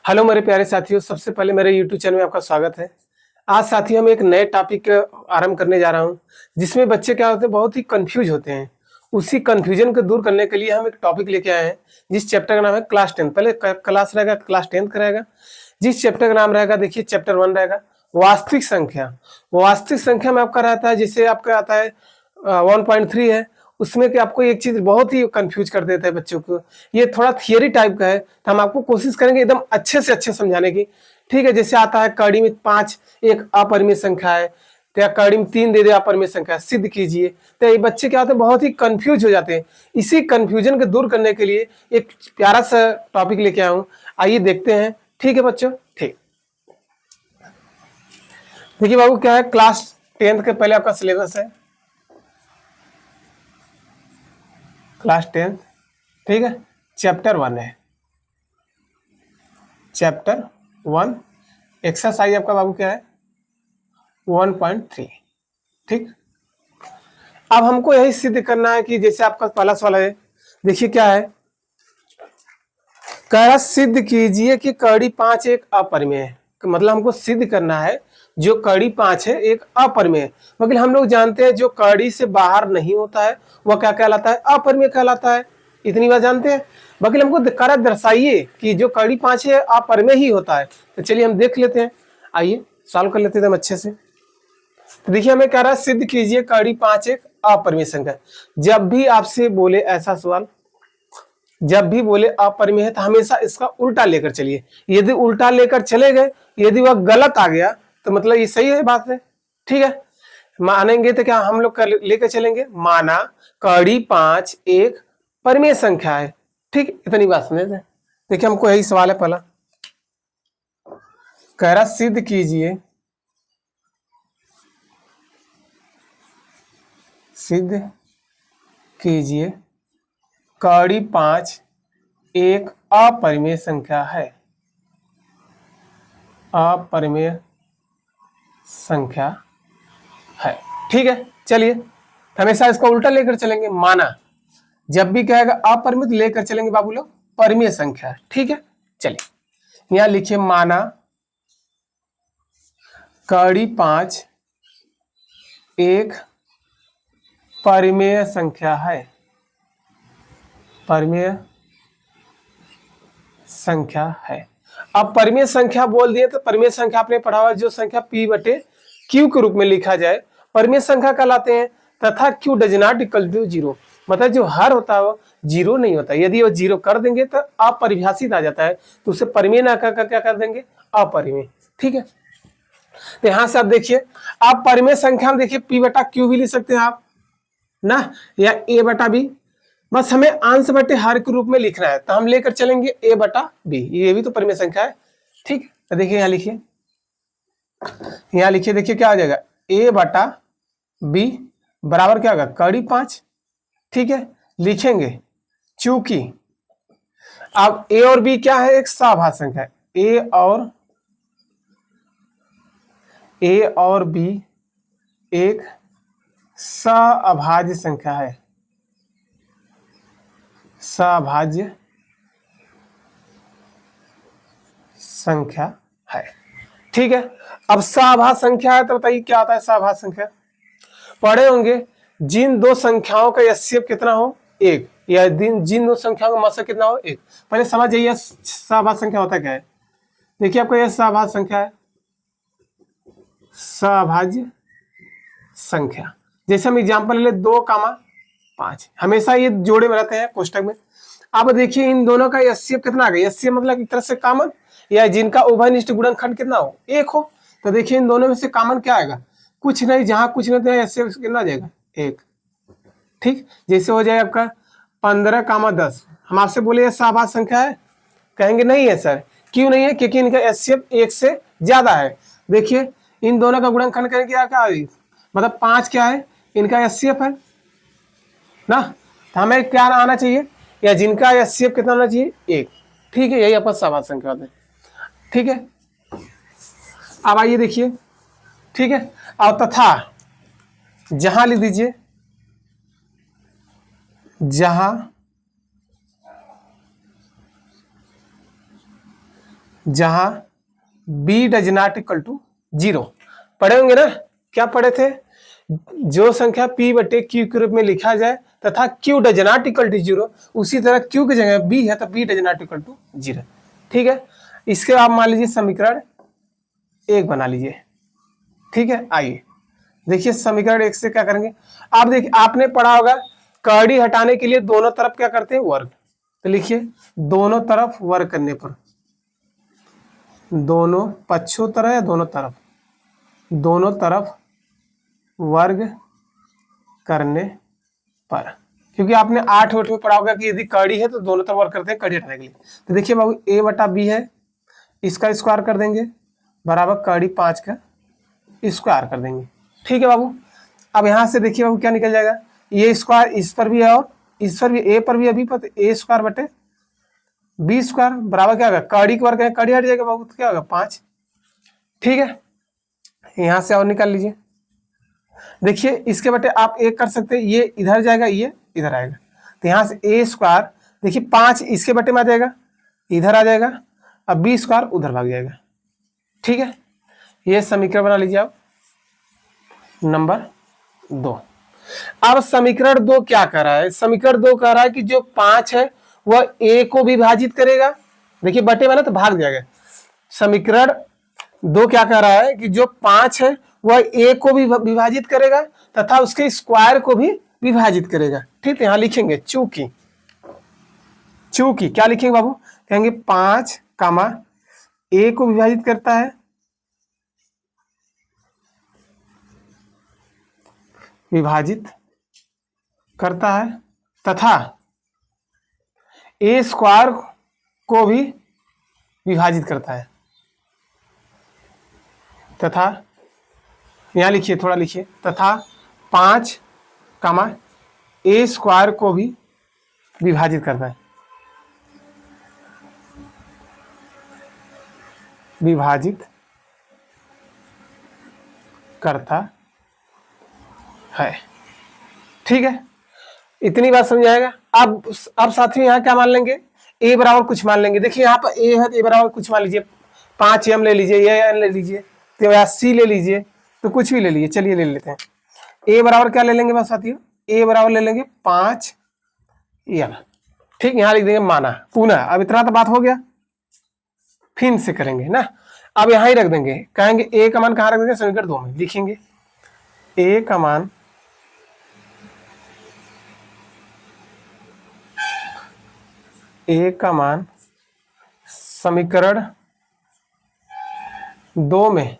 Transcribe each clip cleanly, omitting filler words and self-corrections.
Hello मेरे प्यारे साथियों, सबसे पहले मेरे YouTube चैनल में आपका स्वागत है। आज साथियों हम एक नए टॉपिक आरंभ करने जा रहा हूं, जिसमें बच्चे क्या होते हैं, बहुत ही कंफ्यूज होते हैं। उसी कंफ्यूजन को दूर करने के लिए हम एक टॉपिक लेके आए हैं, जिस चैप्टर का नाम है क्लास 10। पहले क्लास रहेगा, क्लास 10 का रहेगा। जिस चैप्टर का नाम रहेगा, देखिए चैप्टर 1 रहेगा वास्तविक संख्या। वास्तविक संख्या में आपका रहता है, जैसे आपका आता है 1.3 है, उसमें कि आपको एक चीज बहुत ही कंफ्यूज कर देता है बच्चों को। ये थोड़ा थियरी टाइप का है, तो हम आपको कोशिश करेंगे एकदम अच्छे से अच्छे समझाने की। ठीक है, जैसे आता है कड़ी में 5 एक अपरिमेय संख्या है, तो या कड़ी में 3 दे दे अपरिमेय संख्या, सिद्ध कीजिए। तो ये बच्चे क्या होते हैं, बहुत ही कंफ्यूज हो जाते हैं। इसी कंफ्यूजन को दूर करने के लिए एक प्यारा सा टॉपिक लेके आया हूँ, आइए देखते हैं। ठीक है बच्चों, ठीक। देखिए बाबू, क्या है, क्लास 10 के पहले आपका सिलेबस है, क्लास 10। ठीक है, चैप्टर 1 है, चैप्टर 1। एक्सरसाइज आपका बाबू क्या है, 1.3। ठीक, अब हमको यही सिद्ध करना है कि जैसे आपका पहला सवाल है, देखिए क्या है, कह रहा सिद्ध कीजिए कि कड़ी 5 एक अपरिमेय है। मतलब हमको सिद्ध करना है जो कड़ी 5 है एक अपरिमेय है। मतलब हम लोग जानते हैं जो कड़ी से बाहर नहीं होता है वह क्या कहलाता है, अपरिमेय कहलाता है। इतनी बात जानते हैं। बाकी हमको करा दर्शाइए कि जो कड़ी 5 है अपरिमेय ही होता है। तो चलिए हम देख लेते हैं, आइए सॉल्व कर लेते हैं हम अच्छे से। तो देखिए हमें कह रहा है सिद्ध कीजिए कड़ी 5 एक अपरिमेय संख्या। जब भी आपसे बोले ऐसा सवाल, जब भी बोले अपरिमेय है, तो हमेशा इसका उल्टा लेकर चलिए। यदि उल्टा लेकर चले गए, यदि वह गलत आ गया, तो मतलब ये सही है बात है। ठीक है, मानेंगे तो क्या हम लोग लेकर चलेंगे, माना कड़ी 5 एक परिमेय संख्या है। ठीक, इतनी बात समझे थे। देखिए हमको यही सवाल है पहला, कह रहा सिद्ध कीजिए, सिद्ध कीजिए कड़ी 5 एक अपरिमेय संख्या है, अपरिमेय संख्या है। ठीक है, चलिए हमेशा इसका उल्टा लेकर चलेंगे। माना जब भी कहेगा अपरिमित लेकर चलेंगे बाबू लोग परिमेय संख्या है। ठीक है, चलिए यहां लिखिए, माना कड़ी 5 एक परिमेय संख्या है, परिमेय संख्या है। अब परिमेय संख्या बोल दिए तो परिमेय संख्या आपने पढ़ा हुआ, जो संख्या p बटे q के रूप में लिखा जाए परिमेय संख्या कहलाते हैं। तथा q does not equal to 0, मतलब जो हर होता है वो 0 नहीं होता। यदि वो 0 कर देंगे तो अपरिभाषित आ जाता है, तो उसे परिमेय ना कर क्या कर देंगे, अपरिमेय। ठीक है, तो यहां से आप देखिए, आप परिमेय संख्या में देखिए p बटा q भी लिख सकते हैं आप ना, या a बटा b। बस हमें अंश बटे हर के रूप में लिखना है, तो हम लेकर चलेंगे a बटा b। ये भी तो परिमेय संख्या है। ठीक है, तो देखिए यहाँ लिखिए, यहाँ लिखिए, देखिए क्या आ जाएगा, a बटा b बराबर क्या होगा, कड़ी 5। ठीक है, लिखेंगे चूंकि अब a और b क्या है, एक सभाज्य संख्या है। a और b एक सभाज्य संख्या है, सभाज्य संख्या है। ठीक है, अब सभाज्य संख्या है तो बताइए क्या आता है सभाज्य संख्या, पढ़े होंगे, जिन दो संख्याओं का एचसीएफ कितना हो 1, या जिन दो संख्याओं का मसक कितना हो 1। पहले समझ जाइए सभाज्य संख्या होता क्या है। देखिए आपको यह सभाज्य संख्या है, सभाज्य संख्या। जैसे हम एग्जांपल ले 2,5, हमेशा ये जोड़े में रहते हैं कोष्टक में। अब देखिए इन दोनों का एचसीएफ कितना आ गया, एचसीएफ मतलब एक तरह से कॉमन, या जिनका उभयनिष्ठ गुणनखंड कितना हो 1 हो। तो देखिए इन दोनों में से कॉमन क्या आएगा, कुछ नहीं, जहां कुछ नहीं तो एचसीएफ कितना आ जाएगा 1। ठीक, जैसे हो जाए आपका 15,10। हम आपसे बोले ये सभाज्य संख्या है, कहेंगे नहीं है सर। क्यों नहीं है, क्योंकि इनका एचसीएफ 1 से ज्यादा है। देखिए इन दोनों का गुणनखंड करेंगे क्या मतलब 5 क्या है, इनका एचसीएफ है ना। तो हमें क्या आना चाहिए, या जिनका एचसीएफ कितना आना चाहिए 1। ठीक है, यही आपका सभाज्य संख्या होता है। ठीक है, अब आइए देखिए। ठीक है, और तथा जहां लिख दीजिए, जहां b does not equal to 0। पढ़े होंगे ना, क्या पढ़े थे? जो संख्या p बटे q के रूप में लिखा जाए तथा q does not equal to 0, उसी तरह q की जगह b है तो b does not equal to 0। ठीक है, इसके आप मान लीजिए समीकरण 1 बना लीजिए। ठीक है, आइए देखिए समीकरण 1 से क्या करेंगे। आप देखिए, आपने पढ़ा होगा कड़ी हटाने के लिए दोनों तरफ क्या करते हैं, वर्ग। तो लिखिए दोनों तरफ वर्ग करने पर, दोनों पक्षों तरह या दोनों तरफ, दोनों तरफ वर्ग करने पर, क्योंकि आपने 8 वोट में पढ़ा होगा कि यदि कड़ी है तो दोनों तरफ वर्ग करते हैं कड़ी हटाने के लिए। तो देखिए बाबू a बटा b है, इसका स्क्वायर कर देंगे बराबर कड़ी 5 का स्क्वायर कर देंगे। ठीक है बाबू, अब यहाँ से देखिए बाबू क्या निकल जाएगा, ये स्क्वायर इस पर भी है और इस पर भी, a पर भी अभी पर a स्क्वायर बटे b स्क्वायर बराबर क्या होगा, कड़ी के वर्ग है कड़ी हट जाएगा बाबू, तो क्या होगा 5। ठीक है, यहाँ से और निकाल लीजिए। देखिए इसके बटे आप एक कर सकते हैं, ये इधर जाएगा ये इधर आएगा, तो यहाँ से a स्क्वायर देखिए 5 इसके बटे में आ जाएगा, इधर आ जाएगा, अब b स्क्वायर उधर भाग जाएगा। ठीक है, ये समीकरण बना लीजिए आप नंबर 2। अब समीकरण 2 क्या कर रहा है, समीकरण 2 कह रहा है कि जो 5 है वह a को विभाजित करेगा। देखिए बटे वाला तो भाग जाएगा। समीकरण 2 क्या कह रहा है कि जो 5 है वह a को भी विभाजित करेगा तथा उसके स्क्वायर को भी विभाजित करेगा। ठीक है, यहां लिखेंगे चूंकि, चूंकि क्या लिखेंगे बाबू, कहेंगे 5 कामा a को विभाजित करता है, विभाजित करता है तथा a स्क्वायर को भी विभाजित करता है, तथा यहां लिखिए थोड़ा लिखिए, तथा 5 कामा a स्क्वायर को भी विभाजित करता है, विभाजित करता है। ठीक है, इतनी बात समझ आएगा। अब साथियों यहाँ क्या मान लेंगे, a बराबर कुछ मान लेंगे। देखिए यहाँ पर a है तो a बराबर कुछ मान लीजिए, 5m ले लीजिए, या n ले लीजिए, तो या c ले लीजिए, तो कुछ भी ले लीजिए। चलिए ले लेते हैं a बराबर क्या ले लेंगे बस साथियों, a बराबर ले लेंगे 5m। ठीक, यहाँ लिख देंगे माना पुनः। अब इतना तो बात हो गया, फिर से करेंगे ना। अब यहाँ ही रख देंगे, कहेंगे a का मान कहाँ रख देंगे, समीकरण 2 में लिखेंगे a का मान समीकरण 2 में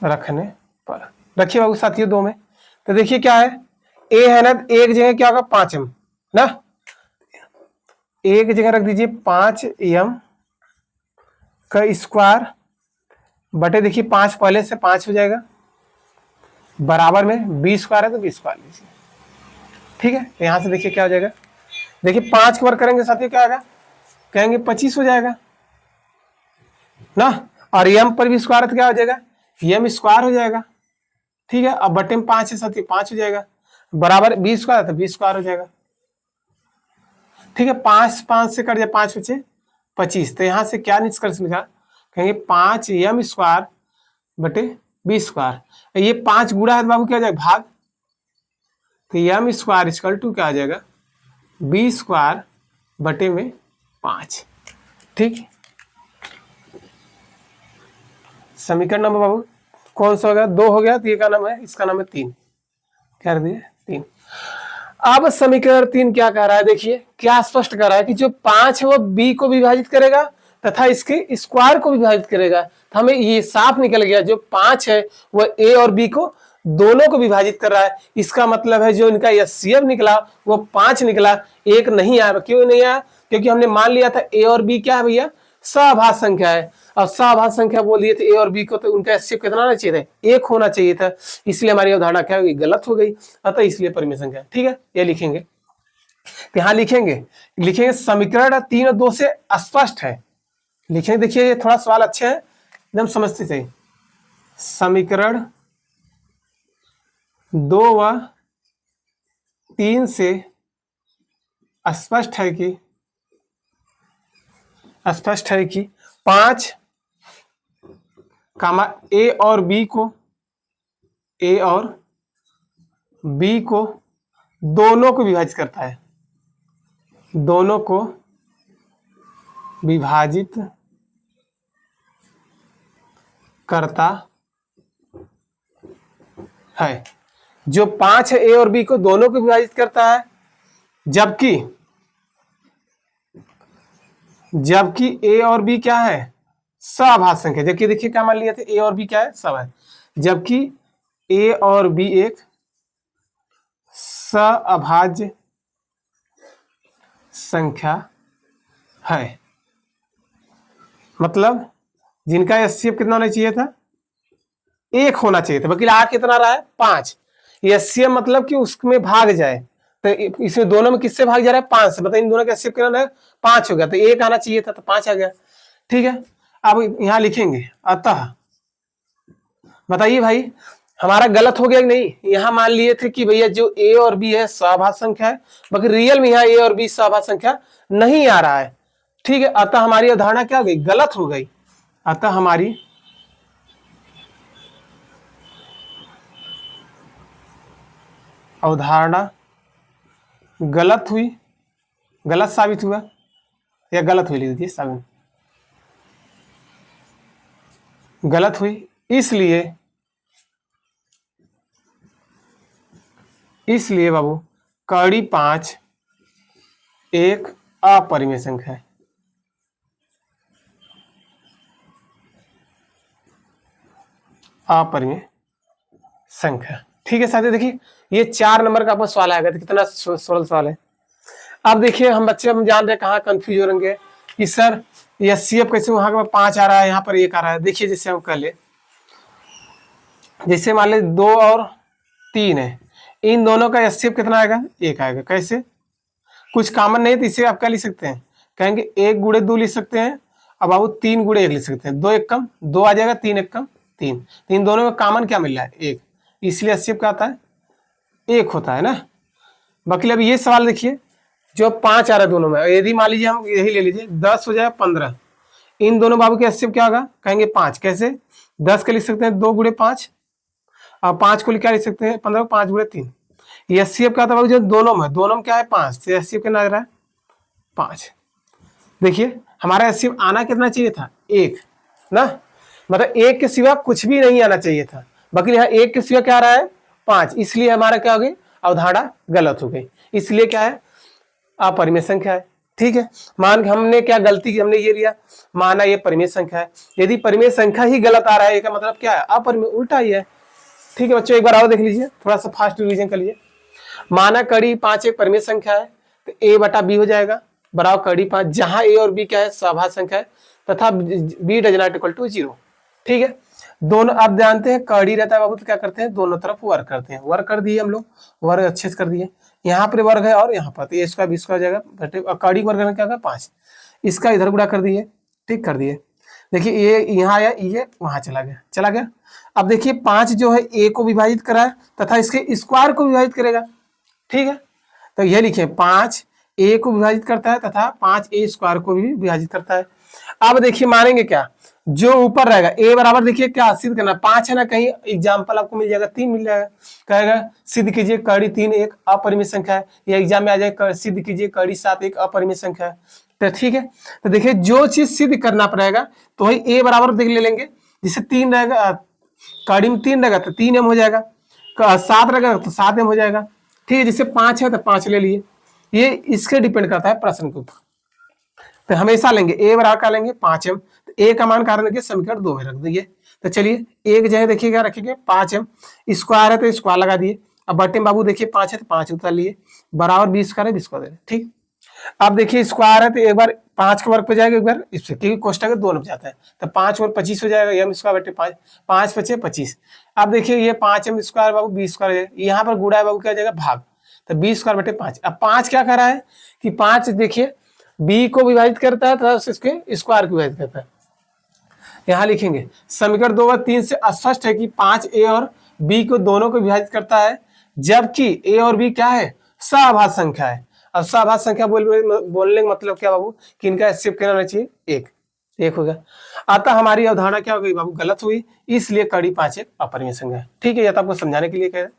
रखने पर, रखिए बाबू साथियों 2 में। तो देखिए क्या है, a है ना, एक जगह क्या होगा 5m ना, एक जगह रख दीजिए 5m का स्क्वायर बटे, देखिए 5 पहले से 5 हो जाएगा, बराबर में b स्क्वायर है तो b स्क्वायर लीजिए। ठीक है, तो यहां से देखिए क्या हो जाएगा, देखिए 5 के वर्ग करेंगे साथियों क्या आएगा, कहेंगे 25 हो जाएगा ना, और m पर भी स्क्वायर तो क्या हो जाएगा, m स्क्वायर हो जाएगा। ठीक है, अब बटे में 5 है साथियों 5 हो जाएगा, बराबर b स्क्वायर तो b स्क्वायर हो जाएगा। ठीक है, 5 से कट जाए 5 बचे 25, तो यहां से क्या निष्कर्ष निकाला, कहेंगे 5m स्क्वायर बटे b स्क्वायर, ये 5 गुणा है तो बाबू क्या हो जाएगा भाग, तो m स्क्वायर इक्वल टू क्या आ जाएगा b स्क्वायर बटे में 5। ठीक, समीकरण नंबर बाबू कौन सा हो गया, 2 हो गया, तो ये का नाम है, इसका नाम है 3, क्या कर दिए 3। अब समीकरण 3 क्या कह रहा है, देखिए क्या स्पष्ट कर रहा है कि जो 5 है वो b को विभाजित करेगा तथा इसके स्क्वायर को विभाजित करेगा। तो हमें ये साफ निकल गया, जो 5 है वह a और b को दोनों को विभाजित कर रहा है। इसका मतलब है जो इनका HCF निकला वो 5 निकला, 1 नहीं आया। क्यों नहीं आया, क्योंकि हमने मान लिया था a और b क्या है भैया, सभाज्य संख्या है, और सभाज्य संख्या बोल दिए थे a और b को, तो उनका HCF कितना होना चाहिए था, 1 होना चाहिए था, इसलिए हमारी अवधारणा क्या होगी, गलत हो गई, अतः इसलिए परिमेय संख्या। ठीक है, ये लिखेंगे, तो यहां लिखेंगे समीकरण 3 और 2 से स्पष्ट है, लिखेंगे। देखिए ये थोड़ा सवाल अच्छे हैं, एकदम समझते चाहिए। समीकरण 2 व 3 से स्पष्ट है कि स्पष्ट है कि 5 कामा ए और बी को दोनों को विभाजित करता है, दोनों को विभाजित करता है। जो 5 है ए और बी को दोनों को विभाजित करता है, जबकि ए और बी क्या है, सभाज्य संख्या। जबकि देखिए क्या मान लिया था, ए और बी क्या है, सब है, जबकि ए और बी एक सअभाज्य संख्या है। मतलब जिनका एचसीएफ कितना होना चाहिए था, 1 होना चाहिए था, बल्कि आ कितना रहा है, 5। एचसीएफ मतलब कि उसमें भाग जाए, तो इसमें दोनों में किससे भाग जा रहा है, 5 से। बताइए इन दोनों का एचसीएफ कितना है, 5 हो गया, तो 1 आना चाहिए था, तो 5 आ गया। ठीक है, अब यहां लिखेंगे अतः। बताइए भाई हमारा गलत हो गया कि नहीं। यहां मान लिए थे कि भैया जो ए और बी है सभाज्य संख्या है, बाकी रियल में यहाँ ए और बी सभाज्य संख्या नहीं आ रहा है। ठीक है, अतः हमारी अवधारणा क्या हो गई, गलत हो गई। अतः हमारी अवधारणा गलत हुई, गलत साबित हुआ, या गलत हुई, लिख दीजिए साबित, गलत हुई। इसलिए बाबू कड़ी 5 एक अपरिमेय संख्या है। अपरिमेय संख्या। ठीक है साथियों, देखिए ये 4 नंबर का आपको सवाल आएगा, तो कितना सरल सवाल है। अब देखिए हम बच्चे हम जान रहे कहाँ कंफ्यूज हो रहेंगे कि सर ये सीएफ कैसे वहां पर 5 आ रहा है, यहाँ पर 1 आ रहा है। देखिए जैसे हम कर ले, जैसे मान ले 2 और 3 है, इन दोनों का एचसीएफ कितना आएगा, 1 आएगा। कैसे, कुछ कॉमन नहीं तो इसे आप क्या लिख सकते हैं, कहेंगे 1 गुणे 2 लिख सकते हैं। अब बाबू 3 गुणे 1 लिख सकते हैं, 2 1 कम 2 आ जाएगा, 3 1 कम 3। तो इन दोनों में कॉमन क्या मिल रहा है, 1, इसलिए एचसीएफ क्या आता है, 1 होता है ना। बाकी अब ये सवाल देखिए, जो 5 आ रहा है दोनों में, यदि मान लीजिए हम यही ले लीजिए 10 हो जाए 15, इन दोनों बाबू के एचसीएफ क्या होगा, कहेंगे 5। कैसे, 10 का लिख सकते हैं 2 गुणे 5, और 5 को क्या लिख सकते हैं 15 को 5 गुणे 3। एचसीएफ क्या था बाबू, जो दोनों में क्या है 5, तो एचसीएफ कितना आ रहा है 5। देखिए हमारा एचसीएफ आना कितना चाहिए था, 1 ना, मतलब 1 के सिवा कुछ भी नहीं आना चाहिए था, बाकी यहाँ 1 के सिवा क्या आ रहा है 5, इसलिए हमारा क्या हो गई, अवधारणा गलत हो गई। इसलिए क्या है, अपरिमेय संख्या है। ठीक है, मान हमने क्या गलती की, हमने ये लिया माना ये परिमेय संख्या है। यदि परिमेय संख्या ही गलत आ रहा है, इसका मतलब क्या है, अपरिमेय, उल्टा ही है। ठीक है बच्चों, एक बार आओ देख लीजिए, थोड़ा सा फास्ट रिवीजन कर लीजिए। माना कड़ी 5 एक परिमेय संख्या है, तो a बटा b हो जाएगा बराबर कड़ी 5, जहां a और b क्या है, सभाज्य संख्या है, तथा b does not equal to 0। ठीक है, दोनों आप जानते हैं कड़ी रहता है बाबू, तो क्या करते हैं, दोनों तरफ वर्ग करते हैं। वर्ग कर दिए हम लोग, वर्ग अच्छे से कर दिए। यहाँ पर वर्ग है और यहाँ पर, तो a स्क्वायर b स्क्वायर हो जाएगा, कड़ी वर्ग में क्या होगा 5, इसका इधर गुणा कर दिए। ठीक कर दिए, देखिए ये यहाँ आया, ये वहां चला गया। अब देखिए 5 जो है a को विभाजित करा है, तथा इसके स्क्वायर को विभाजित करेगा। ठीक है, तो ये लिखे 5 a को विभाजित करता है, तथा 5 a स्क्वायर को भी विभाजित करता है। अब देखिए मानेंगे क्या, जो ऊपर रहेगा a बराबर, देखिए क्या सिद्ध करना, 5 है ना, कहीं एग्जाम्पल आपको मिल जाएगा 3 मिल जाएगा, कहेगा सिद्ध कीजिए कड़ी 3 एक अपरिमेय संख्या है, या एग्जाम में आ जाएगा सिद्ध कीजिए कड़ी 7 एक अपरिमेय संख्या है। तो ठीक है, तो देखिए जो चीज सिद्ध करना पड़ेगा, तो वही a बराबर देख ले लेंगे, जिससे 3 रहेगा, कड़ी में 3 रहेगा तो 3m हो जाएगा, 7 रहेगा तो 7m हो जाएगा। ठीक है, जिससे 5 है तो 5 ले लिए। ये इसके डिपेंड करता है प्रश्न के ऊपर, तो हमेशा लेंगे a बराबर का लेंगे 5m, तो a का मान कारण समीकरण 2 में रख दिए। तो चलिए एक जगह देखिए क्या रखेंगे, 5m स्क्वायर है तो स्क्वायर लगा दिए। अब बटे में बाबू देखिए 5 है तो 5 उतार लिए, बराबर 20 स्क्वायर है 20 को दे। ठीक, अब देखिए स्क्वायर है तो एक बार 5 के वर्ग पे जाएगा, एक बार इससे, क्योंकि कोष्टक है 2 में जाता है, तो 5 और 25 हो जाएगा, m स्क्वायर बटे 5, 5 बचे 25। अब देखिए ये 5m स्क्वायर बाबू 20 स्क्वायर, यहाँ पर गुणा है बाबू क्या हो जाएगा भाग, तो 20 स्क्वायर बटे 5। अब 5 क्या कर रहा है कि 5 देखिए b को विभाजित करता है तथा इसके स्क्वायर को विभाजित करता है। यहाँ लिखेंगे समीकरण 2 और 3 से स्पष्ट है कि 5 a और b को दोनों को विभाजित करता है, जबकि a और b क्या है, सभाज्य संख्या है। अब सहभाज्य संख्या बोलने का मतलब क्या बाबू कि इनका एचसीएफ क्या होना चाहिए, एक हो गया। अतः हमारी अवधारणा क्या हो गई बाबू, गलत हुई, इसलिए कड़ी 5 एक अपरिमेय संख्या है। ठीक है, या तो आपको समझाने के लिए कह रहे हैं।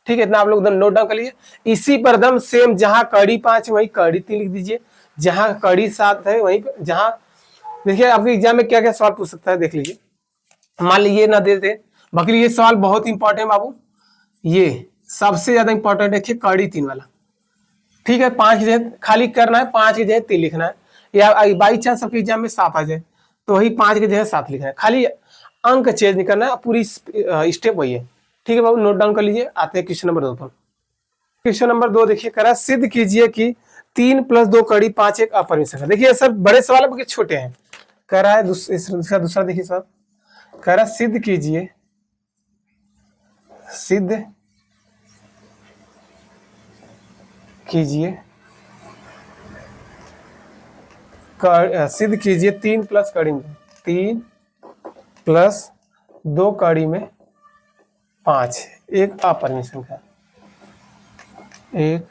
ठीक है, इतना आप लोग एकदम नोट डाउन कर लीजिए। इसी पर एकदम सेम जहां कड़ी 5 वहीं कड़ी 3 लिख दीजिए, जहां कड़ी 7 है वहीं जहां देखिए आपके एग्जाम में क्या क्या सवाल पूछ सकता है देख लीजिए। मान लीजिए ना दे दे, बाकी ये सवाल बहुत इंपॉर्टेंट है बाबू, ये सबसे ज्यादा इंपॉर्टेंट है कड़ी 3 वाला। ठीक है, 5 की जगह खाली करना है, 5 की जगह 3 लिखना है, या बाई चांस सबके एग्जाम में 7 आ जाए तो वही 5 की जगह 7 लिखना है, खाली अंक चेंज नहीं करना है, पूरी स्टेप वही है। ठीक है बाबू, नोट डाउन कर लीजिए। आते हैं क्वेश्चन नंबर 2 पर। क्वेश्चन नंबर 2 देखिए, कह रहा सिद्ध कीजिए कि 3 + 2 कड़ी 5 एक अपरिमेय संख्या। देखिए सर बड़े सवाल है, छोटे हैं। कह रहा है दूसरा देखिए सर, कह रहा सिद्ध कीजिए, सिद्ध कीजिए 3 + कड़ी में 3 + 2 कड़ी में 5 एक अपरिमेय संख्या, एक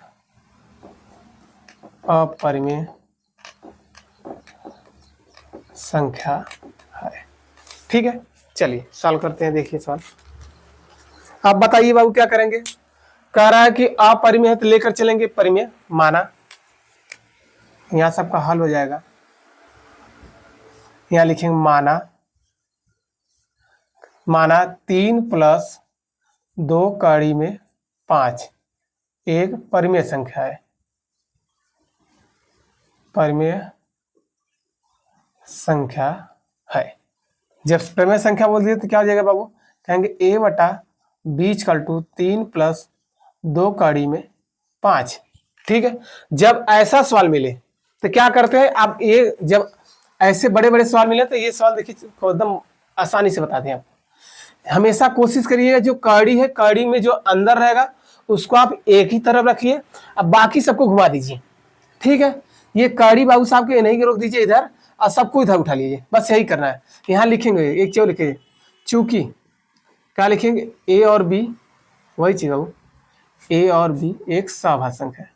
अपरिमेय संख्या है। ठीक है, चलिए सॉल्व करते हैं। देखिए सवाल, आप बताइए बाबू क्या करेंगे। कह रहा है कि अपरिमेय है तो लेकर चलेंगे परिमेय, माना यहां सबका हल हो जाएगा, यहां लिखेंगे माना 3 + 2 कड़ी में 5 एक परिमेय संख्या है, परिमेय संख्या है। जब परिमेय संख्या बोल दिए तो क्या हो जाएगा बाबू, कहेंगे a/b = 3 + 2 कड़ी में 5। ठीक है, जब ऐसा सवाल मिले तो क्या करते हैं आप, ये जब ऐसे बड़े बड़े सवाल मिले तो ये सवाल देखिए एकदम आसानी से बताते हैं आपको। हमेशा कोशिश करिएगा जो कड़ी है, कड़ी में जो अंदर रहेगा उसको आप एक ही तरफ रखिए, अब बाकी सबको घुमा दीजिए। ठीक है, ये कड़ी बाबू साहब के नहीं रोक दीजिए इधर, और सबको इधर उठा लीजिए, बस यही करना है। यहाँ लिखेंगे एक चीज लिखेंगे, चूंकि क्या लिखेंगे, ए और बी, वही चीज बाबू, ए और बी एक सहभाज्य संख्या है,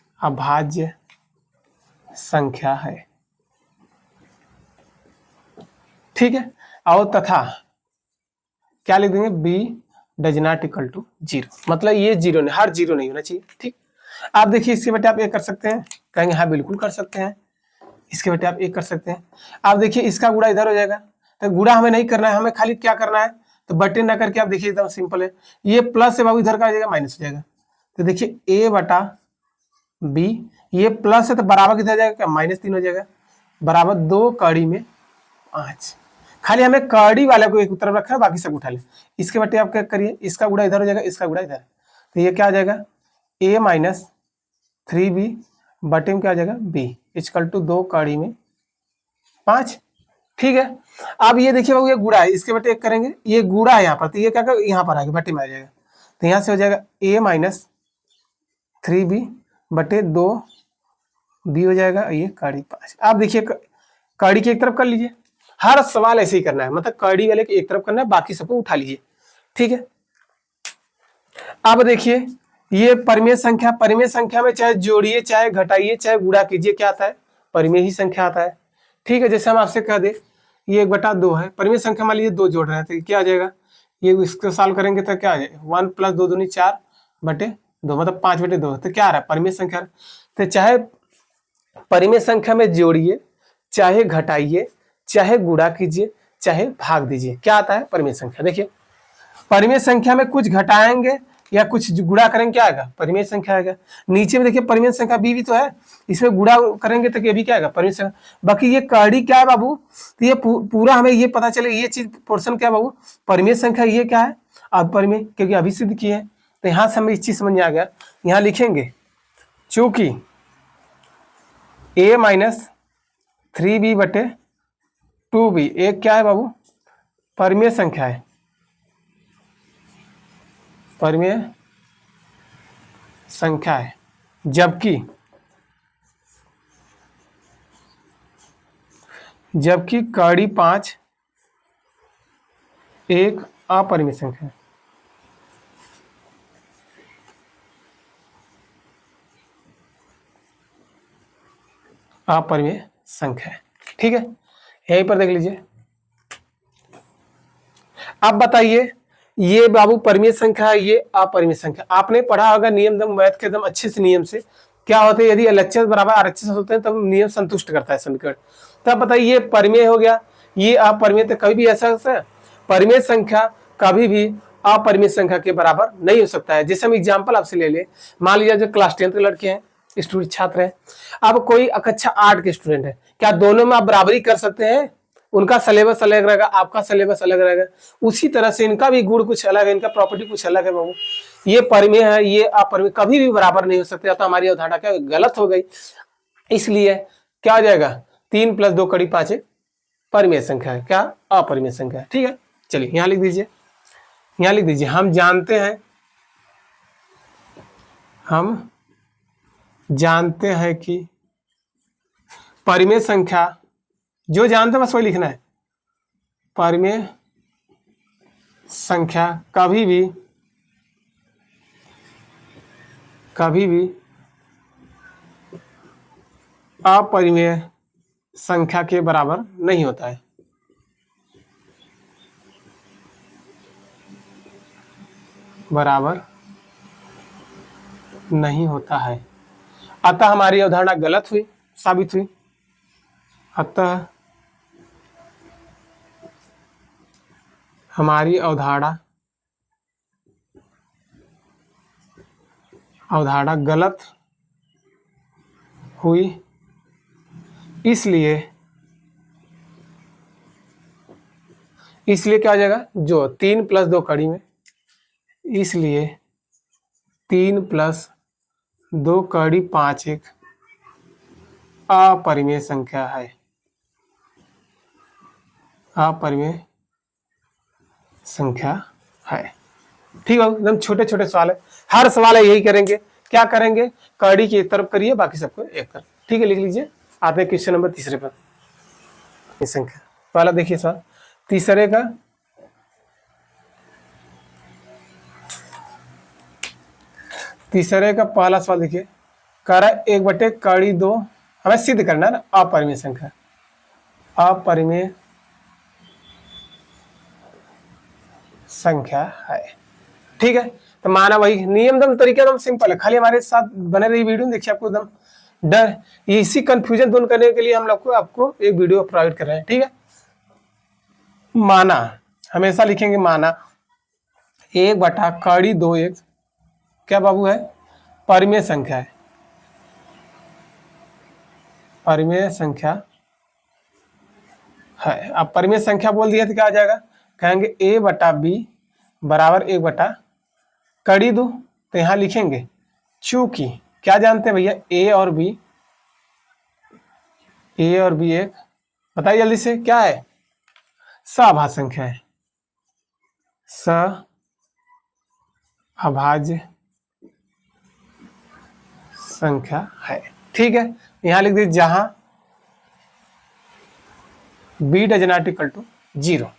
सहअभाज्य संख्या है। ठीक है, और तथा क्या लिख देंगे, b does not equal to 0, मतलब ये 0 नहीं, हर 0 नहीं होना चाहिए। ठीक, आप देखिए इसके बेटे आप एक कर सकते हैं, कहेंगे हाँ बिल्कुल कर सकते हैं, इसके बेटे आप एक कर सकते हैं। आप देखिए इसका गुणा इधर हो जाएगा, तो गुणा हमें नहीं करना है, हमें खाली क्या करना है, तो बटे ना करके आप देखिए एकदम सिंपल है, ये प्लस है बाबू, इधर का आ जाएगा माइनस हो जाएगा। तो देखिए a/b, ये प्लस है तो बराबर किधर जाएगा, क्या -3 हो जाएगा, बराबर 2 कड़ी में 5। खाली हमें कड़ी वाले को एक तरफ रखना है, बाकी सब उठा ले। इसके बटे आप क्या करिए, इसका गुणा इधर हो जाएगा, इसका गुणा इधर, तो ये क्या आ जाएगा, a - 3b बटे में क्या आ जाएगा b = 2 कड़ी में 5। ठीक है, अब ये देखिए बाबू ये गुणा है, इसके बटे एक करेंगे, ये गुणा है यहाँ पर, तो ये क्या कर यहाँ पर आएगा, बटे में आ जाएगा, तो यहाँ से हो जाएगा a - 3b बटे 2b हो जाएगा, ये कड़ी 5। आप देखिए कड़ी की एक तरफ कर लीजिए, हर सवाल ऐसे ही करना है, मतलब कड़ी वाले की एक तरफ करना है, बाकी सबको उठा लीजिए। ठीक है, अब देखिए ये परिमेय संख्या में चाहे जोड़िए, चाहे घटाइए, चाहे गुणा कीजिए, क्या आता है, परिमेय ही संख्या आता है। ठीक है, जैसे हम आपसे कह दे ये 1/2 है, परिमेय संख्या मान लीजिए 2 जोड़ रहे हैं तो क्या आ जाएगा, ये इसको सॉल्व करेंगे तो क्या आ जाएगा, 1 + 2 दूनी 4 बटे 2, मतलब 5/2, तो क्या आ रहा है, परिमेय संख्या। तो चाहे परिमेय संख्या में जोड़िए, चाहे घटाइए, चाहे गुणा कीजिए, चाहे भाग दीजिए, क्या आता है, परिमेय संख्या। देखिए परिमेय संख्या में कुछ घटाएंगे या कुछ गुणा करेंगे, क्या आएगा, परिमेय संख्या आएगा। नीचे में देखिए परिमेय संख्या b भी तो है, इसमें गुणा करेंगे तो ये भी क्या आएगा, परिमेय संख्या। बाकी ये कड़ी क्या है बाबू, तो ये पूरा हमें ये पता चले, ये चीज पोर्शन क्या है बाबू, परिमेय संख्या ये क्या है, अब परिमेय क्योंकि अभी सिद्ध की है, तो यहाँ से हमें इस चीज समझ में आ गया। यहाँ लिखेंगे चूंकि a - 3b बटे 2b एक क्या है बाबू, परिमेय संख्या है, परिमेय संख्या है, जबकि कड़ी 5 एक अपरिमेय संख्या है। अपरिमेय संख्या है। ठीक है, यहीं पर देख लीजिए। अब बताइए, ये बाबू परिमेय संख्या है, ये अपरिमेय संख्या। आपने पढ़ा होगा नियम दम मैथ के एकदम अच्छे से नियम से, क्या होते हैं यदि LHS बराबर RHS होते हैं तब नियम संतुष्ट करता है समीकरण। तो अब बताइए, ये परिमेय हो गया, ये अपरिमेय। तो कभी भी ऐसा होता है, परिमेय संख्या कभी भी अपरिमेय संख्या के बराबर नहीं हो सकता है। जैसे हम एग्जाम्पल आपसे ले ले, मान लीजिए जो क्लास 10 के लड़के हैं, स्टूडेंट छात्र हैं, अब कोई कक्षा 8 के स्टूडेंट है, क्या दोनों में आप बराबरी कर सकते हैं? उनका सिलेबस अलग रहेगा, आपका सिलेबस अलग रहेगा, उसी तरह से इनका भी गुण कुछ अलग है, इनका प्रॉपर्टी कुछ अलग है बाबू। ये परिमेय है, ये अपरिमेय, कभी भी बराबर नहीं हो सकते। तो हमारी अवधारणा क्या गलत हो गई, इसलिए क्या हो जाएगा, 3 + 2 = 5 एक परिमेय संख्या है, क्या अपरिमेय संख्या है। ठीक है, चलिए यहां लिख दीजिए, यहां लिख दीजिए, हम जानते हैं कि परिमेय संख्या, जो जानते हैं बस वही लिखना है, परिमेय संख्या कभी भी अपरिमेय संख्या के बराबर नहीं होता है। बराबर नहीं होता है। अतः हमारी अवधारणा गलत हुई, साबित हुई। अतः हमारी अवधारणा गलत हुई, इसलिए क्या हो जाएगा, जो 3 + 2 कड़ी में, इसलिए 3 + 2 कड़ी 5 एक अपरिमेय संख्या है। अपरिमेय संख्या है। ठीक है, एकदम छोटे छोटे सवाल है, हर सवाल है यही करेंगे। क्या करेंगे, कड़ी की एक तरफ करिए, बाकी सबको एक तरफ। ठीक है, लिख लीजिए। आते हैं क्वेश्चन नंबर तीसरे पर। संख्या पहला देखिए सर, तीसरे का पहला सवाल देखिए, कह रहा है 1 / कड़ी 2, हमें सिद्ध करना है ना अपरिमेय संख्या, अपरिमेय संख्या है। ठीक है, तो माना वही नियम दम तरीका एकदम सिंपल है, खाली हमारे साथ बने रही वीडियो देखिए, आपको एकदम डर इसी कंफ्यूजन दूर करने के लिए हम लोग को आपको एक वीडियो प्रोवाइड कर रहे हैं। ठीक है, माना हमेशा लिखेंगे, माना 1 / कड़ी 2 एक क्या बाबू है, परिमेय संख्या है। परिमेय संख्या है। अब परिमेय संख्या बोल दिया तो क्या आ जाएगा, कहेंगे A/B बराबर 1 / कड़ी 2। तो यहां लिखेंगे, चूंकि क्या जानते हैं भैया, A और B एक, बताइए जल्दी से, क्या है, सअभाज्य संख्या है, सअभाज्य संख्या है। ठीक है, यहां लिख दीजिए, जहां B ≠ 0।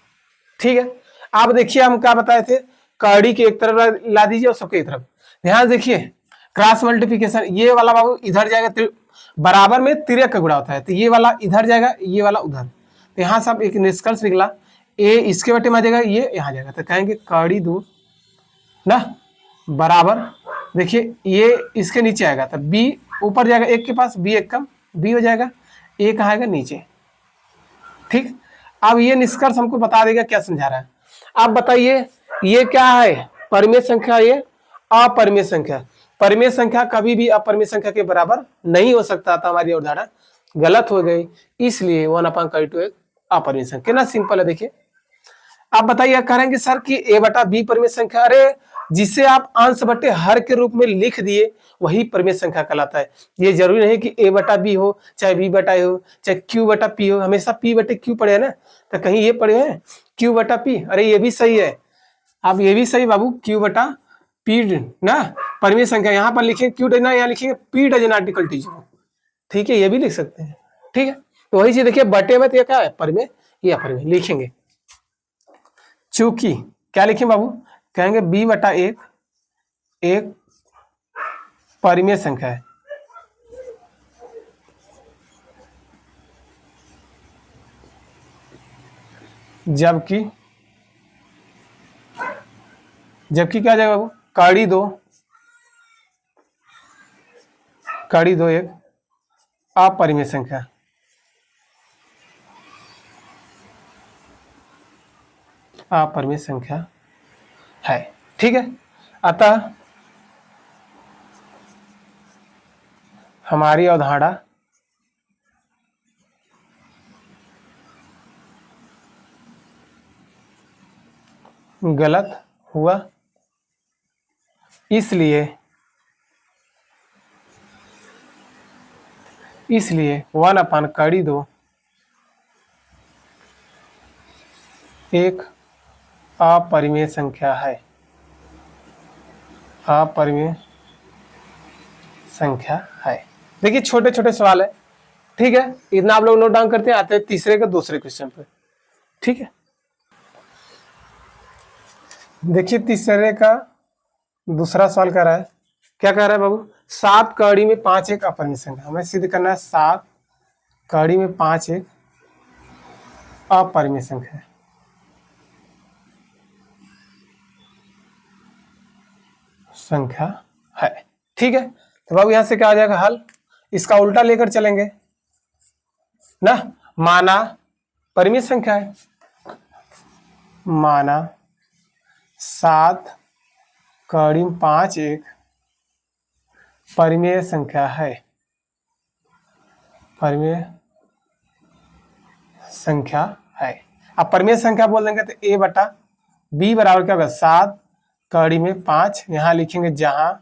ठीक है, आप देखिए हम क्या बताए थे, कड़ी की एक तरफ ला दीजिए और सबके एक तरफ। ध्यान देखिए, क्रॉस मल्टीप्लिकेशन, ये वाला बाबू इधर जाएगा, बराबर में तिर्यक का गुणा होता है, तो ये वाला इधर जाएगा, ये वाला उधर। तो यहाँ सब एक निष्कर्ष निकला, A इसके बटे में आ जाएगा, ये यहाँ जाएगा, तो कहेंगे कड़ी 2 ना बराबर, देखिए ये इसके नीचे आएगा, तो B ऊपर जाएगा, 1 के पास, B 1 कम, B हो जाएगा, A कहाँ आएगा, नीचे। ठीक, अब ये निष्कर्ष हमको बता देगा क्या समझा रहा है। आप बताइए, ये क्या है, परिमेय संख्या, ये अपरिमेय संख्या। परिमेय संख्या कभी भी अपरिमेय संख्या के बराबर नहीं हो सकता था, हमारी अवधारणा गलत हो गई, इसलिए 1/2 एक अपरिमेय संख्या। कितना सिंपल है, देखिए। आप बताइए, करेंगे सर कि A/B परिमेय संख्या, अरे जिसे आप अंश बटे हर के रूप में लिख दिए वही परिमेय संख्या कहलाता है। ये जरूरी नहीं कि A/B हो, चाहे B/A हो, चाहे Q/P हो, हमेशा P/Q पढ़े है ना, तो कहीं ये पढ़े हैं Q/P, अरे ये भी सही है, आप ये भी सही बाबू, Q/P ना परिमेय संख्या, यहाँ पर लिखेंगे Q ना, यहाँ लिखेंगे P ≠ 0। ठीक है, ये भी लिख सकते हैं। ठीक है, तो वही चीज देखिए, बटे में तो ये क्या है, परिमेय, ये अपरिमेय लिखेंगे। चूंकि क्या लिखें बाबू, कहेंगे B/1 एक परिमेय संख्या है, जबकि क्या आ जाएगा बाबू, कड़ी दो एक अपरिमेय संख्या। अपरिमेय संख्या है। ठीक है, अतः हमारी अवधारणा गलत हुआ, इसलिए 1/2 एक अपरिमेय संख्या है। अपरिमेय संख्या है। देखिए छोटे छोटे सवाल है, ठीक है, इतना आप लोग नोट डाउन करते हैं। आते हैं तीसरे का दूसरे क्वेश्चन पे। ठीक है, देखिए तीसरे का दूसरा सवाल कह रहा है, क्या कह रहा है बाबू, 7 कड़ी में 5 एक अपरिमेय संख्या। हमें सिद्ध करना है 7 कड़ी में 5 एक अपरिमेय संख्या है। ठीक है, तो बाबू यहां से क्या आ जाएगा हल, इसका उल्टा लेकर चलेंगे ना। माना परिमेय संख्या है, माना 7 कड़ी में 5 एक परिमेय संख्या है। परिमेय संख्या है। अब परिमेय संख्या बोल देंगे तो a बटा b बराबर क्या होगा, 7 कड़ी में 5। यहां लिखेंगे जहां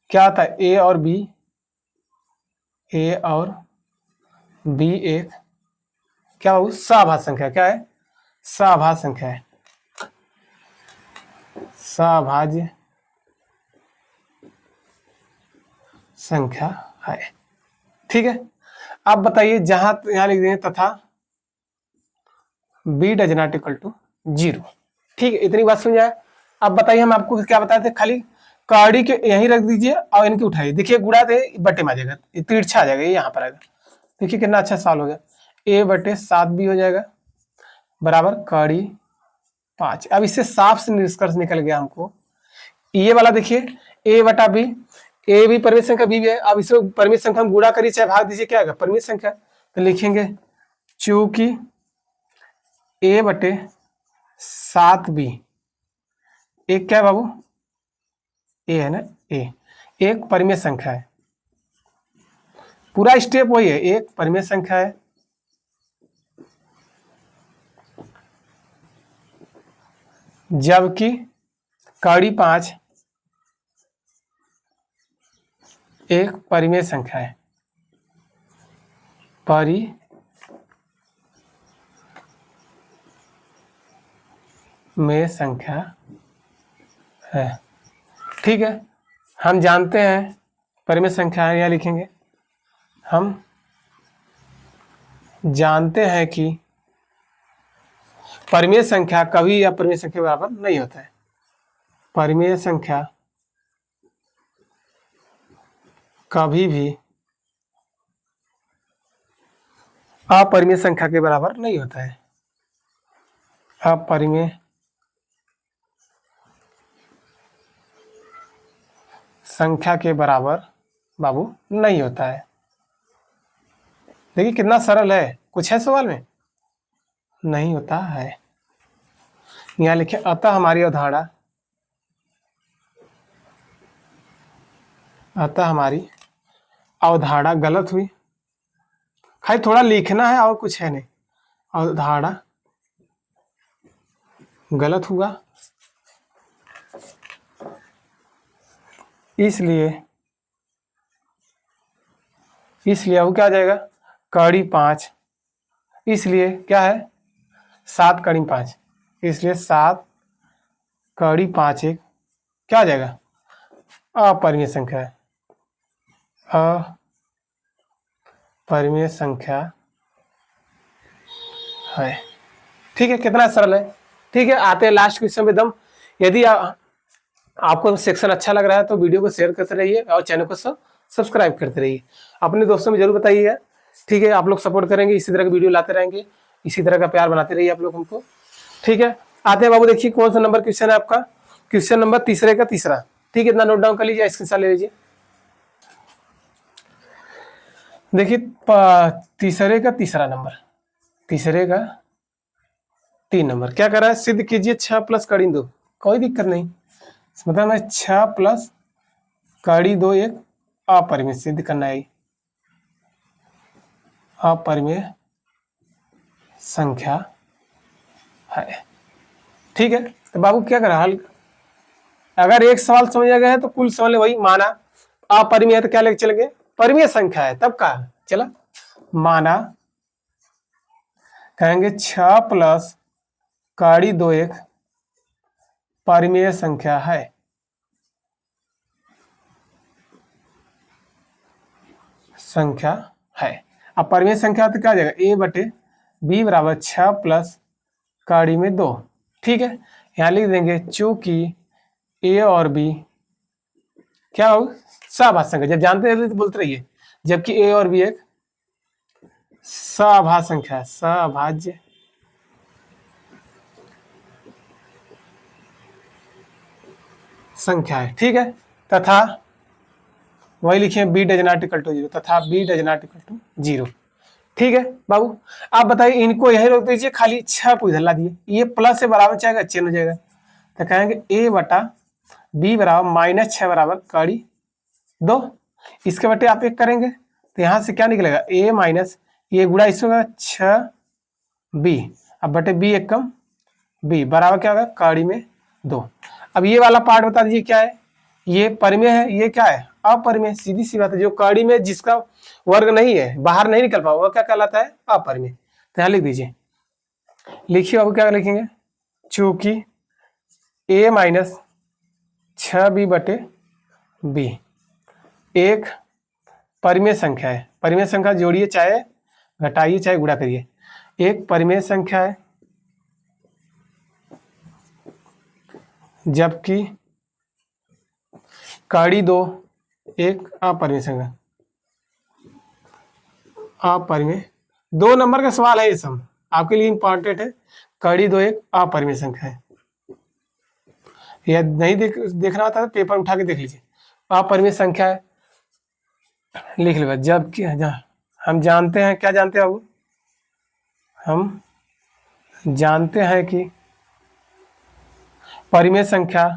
क्या था a और b एक क्या हो, सभाज्य संख्या। क्या है, सभाज्य संख्या है। सभाज्य संख्या है। ठीक है, अब बताइए जहां यहां लिख देंगे तथा b does not equal to 0। ठीक है, इतनी बात समझ आए। अब बताइए हम आपको क्या बताए थे, खाली कड़ी के यहीं रख दीजिए और इनकी उठाइए। देखिए गुणा थे बटे में आ जाएगा, तिरछा आ जाएगा, ये यहाँ पर आएगा। देखिए कितना अच्छा सवाल हो गया, a/7b हो जाएगा बराबर कड़ी 5। अब इससे साफ से निष्कर्ष निकल गया हमको, ये वाला देखिए a/b, a भी परिमेय संख्या, b भी है। अब इसको परिमेय संख्या हम गुणा करिए चाहे भाग दीजिए, क्या आएगा, परिमेय संख्या। तो लिखेंगे चूंकि a/7b एक क्या है बाबू, a है ना, एक परिमेय संख्या है। पूरा स्टेप वही है, एक परिमेय संख्या है। जबकि कड़ी 5 एक परिमेय संख्या है। परिमेय संख्या है। ठीक है, हम जानते हैं परिमेय संख्या है, यह लिखेंगे हम जानते हैं कि परिमेय संख्या कभी अपरिमेय संख्या के बराबर नहीं होता है। परिमेय संख्या कभी भी अपरिमेय संख्या के बराबर नहीं होता है। अपरिमेय संख्या के बराबर बाबू नहीं होता है। देखिए कितना सरल है, कुछ है सवाल में, नहीं होता है। यहां लिखे अतः हमारी अवधारणा गलत हुई। खाली थोड़ा लिखना है और कुछ है नहीं, अवधारणा गलत हुआ, इसलिए अब क्या आ जाएगा, कड़ी 5, इसलिए क्या है 7 कड़ी 5, इसलिए 7 कड़ी 5 एक क्या आ जाएगा, अपरिमेय संख्या है। अपरिमेय संख्या है। ठीक है, कितना सरल है। ठीक है, आते हैं लास्ट क्वेश्चन पे दम। यदि आपको सेक्शन अच्छा लग रहा है तो वीडियो को शेयर करते रहिए और चैनल को सब्सक्राइब करते रहिए। अपने दोस्तों में जरूर बताइएगा। ठीक है, आप लोग सपोर्ट करेंगे, इसी तरह की वीडियो लाते रहेंगे। इसी तरह का प्यार बनाते रहिए आप लोग हमको। ठीक है, आते हैं बाबू, देखिए कौन सा नंबर क्वेश्चन है आपका, क्वेश्चन नंबर तीसरे का तीसरा। ठीक है, इतना नोट डाउन कर लीजिए, स्क्रीनशॉट ले लीजिए। देखिए तीसरे का तीसरा नंबर, तीसरे का 3 नंबर क्या कर रहा है, सिद्ध कीजिए 6 प्लस कड़ी 2। कोई दिक्कत नहीं, मतलब मैं 6 प्लस कड़ी 2 एक अपरिमेय सिद्ध करना है, अपरिमेय संख्या है। ठीक है, तो बाबू क्या करा हल, अगर एक सवाल समझ आ गया है तो कुल सवाल वही माना अपरिमेय है तो क्या लेके चलेंगे, परिमेय संख्या है, तब कहा चला माना कहेंगे 6 प्लस कड़ी 2 एक परिमेय संख्या है। संख्या है, अब परिमेय संख्या तो क्या हो जाएगा, a बटे b बराबर 6 प्लस कड़ी में 2। ठीक है, यहां लिख देंगे चूंकि a और b क्या हो सहभाज्य संख्या, जब जानते हैं तो बोलते रहिए, जबकि a और b एक सहभाज्य संख्या है, सहभाज्य संख्या है। ठीक है, तथा वही लिखिए b does not equal to 0, तथा b does not equal to 0। ठीक है बाबू, आप बताइए इनको यही रोक दीजिए, खाली 6 को इधर ला दिए, ये प्लस से बराबर जाएगा चेंज हो जाएगा, तो कहेंगे a बटा b बराबर -6 बराबर कड़ी 2। इसके बटे आप एक करेंगे तो यहां से क्या निकलेगा, a माइनस ये गुणा इससे होगा 6b, अब बटे b एक कम b बराबर क्या होगा कड़ी में 2। अब ये वाला पार्ट बता दीजिए क्या है, ये परिमेय है, ये क्या है अपरिमेय, सीधी सी बात है, जो कड़ी में जिसका वर्ग नहीं है, बाहर नहीं निकल पाओ, क्या कहलाता है अपरिमेय। तो यहां लिख दीजिए, लिखिए अब क्या लिखेंगे, चूंकि a माइनस 6b बटे b एक परिमेय संख्या है, परिमेय संख्या जोड़िए चाहे घटाइए चाहे गुणा करिए, एक परिमेय संख्या है, जबकि कड़ी 2 एक अपरिमेय संख्या, अपरिमेय 2 नंबर का सवाल है, ये सब आपके लिए इंपॉर्टेंट है, कड़ी 2 एक अपरिमेय संख्या है। यह नहीं देखना होता तो पेपर उठा के देख लीजिए, अपरिमेय संख्या है लिख लीजिए। जबकि हम जानते हैं, क्या जानते हैं बाबू, हम जानते हैं कि परिमेय संख्या,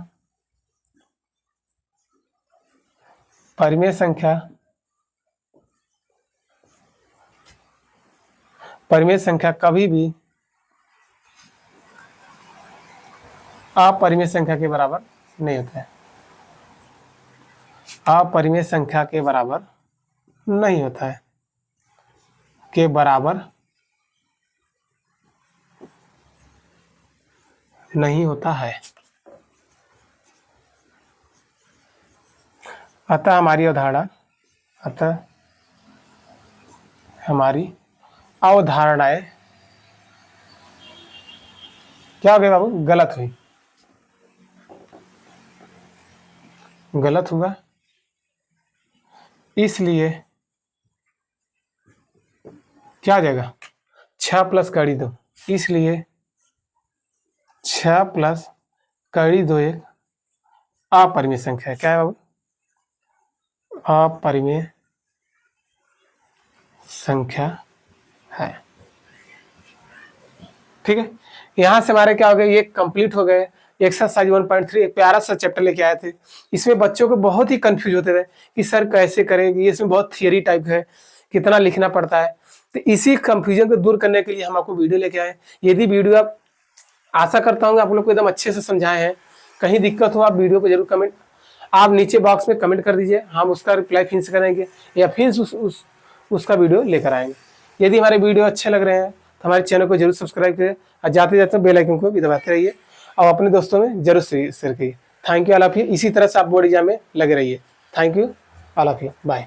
परिमेय संख्या, परिमेय संख्या कभी भी अपरिमेय संख्या के बराबर नहीं होता है, अपरिमेय संख्या के बराबर नहीं होता है, के बराबर नहीं होता है। अतः हमारी अवधारणा, अतः हमारी अवधारणाएं क्या हो गई बाबू, गलत हुई, गलत हुआ, इसलिए क्या आ जाएगा 6 प्लस कड़ी 2, इसलिए 6 प्लस कड़ी 2 एक अपरिमेय संख्या है। क्या है बाबू, अपरिमेय संख्या है। ठीक है, यहां से हमारे क्या हो गए, ये कंप्लीट हो गए एक्सरसाइज 1.3, एक प्यारा सा चैप्टर लेके आए थे। इसमें बच्चों को बहुत ही कंफ्यूज होते थे कि सर कैसे करेंगे, इसमें बहुत थियरी टाइप है, कितना लिखना पड़ता है। तो इसी कंफ्यूजन को दूर करने के लिए हम आपको वीडियो लेके आए। यदि वीडियो आप, आशा करता हूँ आप लोग को एकदम अच्छे से समझाए हैं, कहीं दिक्कत हो आप वीडियो को जरूर कमेंट, आप नीचे बॉक्स में कमेंट कर दीजिए, हम उसका रिप्लाई फिर से करेंगे या फिर उसका वीडियो लेकर आएंगे। यदि हमारे वीडियो अच्छे लग रहे हैं तो हमारे चैनल को जरूर सब्सक्राइब करिए और जाते जाते बेल आइकन को भी दबाते रहिए और अपने दोस्तों में जरूर शेयर करिए। Thank you all of you, इसी तरह से आप बोर्ड एग्जाम में लगे रहिए। Thank you all of you, bye.